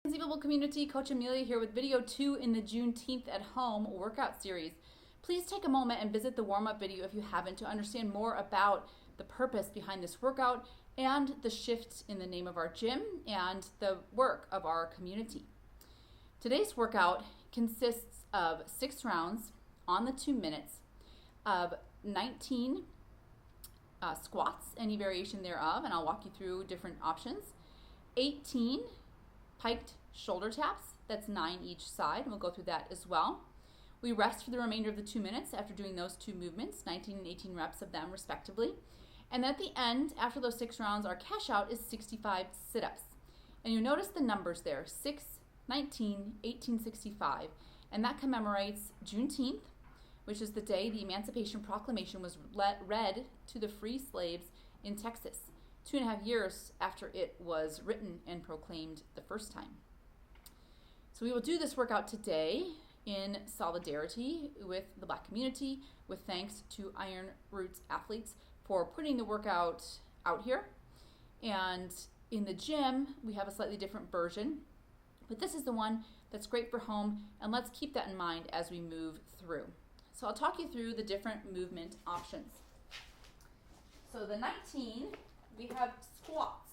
Inconceivable community, Coach Amelia here with video 2 in the Juneteenth at Home workout series. Please take a moment and visit the warm-up video if you haven't to understand more about the purpose behind this workout and the shifts in the name of our gym and the work of our community. Today's workout consists of 6 rounds on the 2 minutes of 19 squats, any variation thereof, and I'll walk you through different options. 18 piked shoulder taps, that's 9 each side, and we'll go through that as well. We rest for the remainder of the 2 minutes after doing those 2 movements, 19 and 18 reps of them respectively. And then at the end, after those 6 rounds, our cash out is 65 sit-ups. And you'll notice the numbers there, 6, 19, 18, 65. And that commemorates Juneteenth, which is the day the Emancipation Proclamation was read to the free slaves in Texas, 2.5 years after it was written and proclaimed the first time. So we will do this workout today in solidarity with the Black community, with thanks to Iron Roots athletes for putting the workout out here. And in the gym, we have a slightly different version, but this is the one that's great for home, and let's keep that in mind as we move through. So I'll talk you through the different movement options. So the 19, we have squats,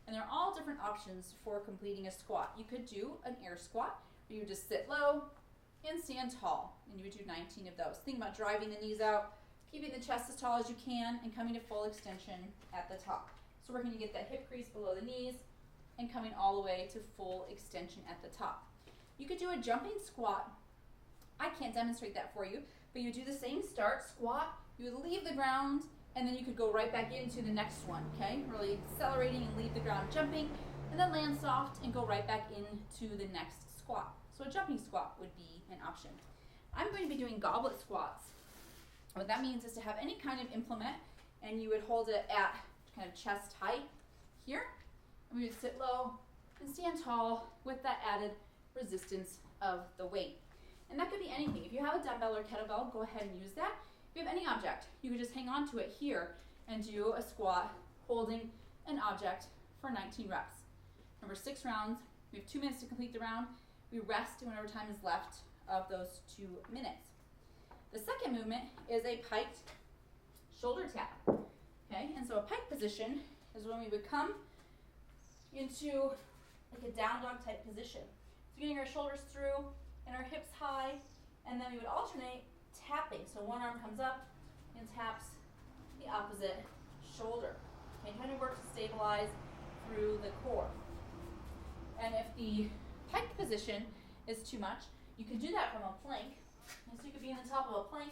and there are all different options for completing a squat. You could do an air squat, where you would just sit low and stand tall, and you would do 19 of those. Think about driving the knees out, keeping the chest as tall as you can, and coming to full extension at the top. So working to get that hip crease below the knees and coming all the way to full extension at the top. You could do a jumping squat. I can't demonstrate that for you, but you do the same start, squat, you would leave the ground, and then you could go right back into the next one, okay? Really accelerating and leave the ground jumping, and then land soft and go right back into the next squat. So a jumping squat would be an option. I'm going to be doing goblet squats. What that means is to have any kind of implement, and you would hold it at kind of chest height here, and we would sit low and stand tall with that added resistance of the weight. And that could be anything. If you have a dumbbell or kettlebell, go ahead and use that. If you have any object, you could just hang on to it here and do a squat holding an object for 19 reps. Number 6 rounds. We have 2 minutes to complete the round. We rest whenever time is left of those 2 minutes. The second movement is a piked shoulder tap. Okay, and so a pike position is when we would come into like a down dog type position. So getting our shoulders through and our hips high, and then we would alternate tapping. So one arm comes up and taps the opposite shoulder. Okay, trying to work to stabilize through the core. And if the pike position is too much, you could do that from a plank. And so you could be on the top of a plank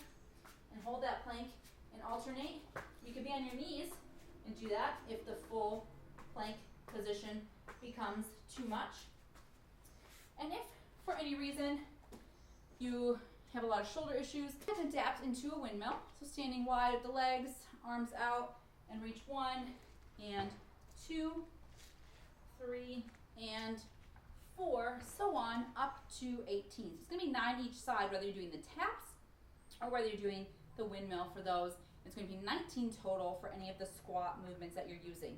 and hold that plank and alternate. You could be on your knees and do that if the full plank position becomes too much. And if for any reason you have a lot of shoulder issues, you can adapt into a windmill. So standing wide at the legs, arms out, and reach 1 and 2, 3, and 4, so on, up to 18. So it's going to be 9 each side, whether you're doing the taps or whether you're doing the windmill for those. It's going to be 19 total for any of the squat movements that you're using.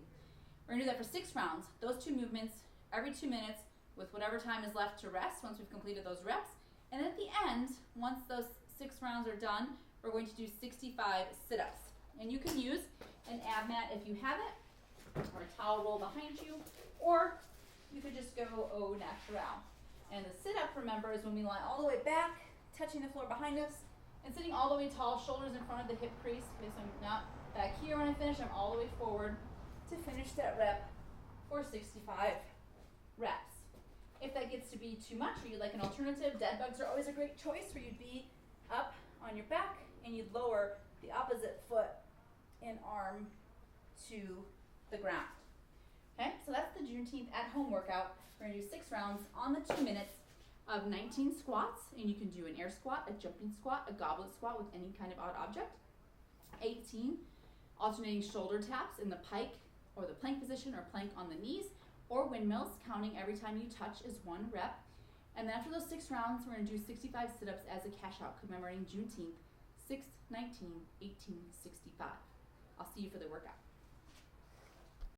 We're going to do that for 6 rounds. Those 2 movements every 2 minutes with whatever time is left to rest once we've completed those reps. And at the end, once those 6 rounds are done, we're going to do 65 sit-ups. And you can use an ab mat if you have it, or a towel roll behind you, or you could just go au naturel. And the sit-up, remember, is when we lie all the way back, touching the floor behind us, and sitting all the way tall, shoulders in front of the hip crease. Okay, so I'm not back here when I finish, I'm all the way forward to finish that rep for 65 reps. If that gets to be too much, or you'd like an alternative, dead bugs are always a great choice, where you'd be up on your back and you'd lower the opposite foot and arm to the ground. Okay, so that's the Juneteenth at home workout. We're going to do 6 rounds on the 2 minutes of 19 squats, and you can do an air squat, a jumping squat, a goblet squat with any kind of odd object. 18 alternating shoulder taps in the pike or the plank position, or plank on the knees, or windmills, counting every time you touch is 1 rep. And then after those 6 rounds, we're going to do 65 sit-ups as a cash out, commemorating Juneteenth, 6, 19, 18, 65. I'll see you for the workout.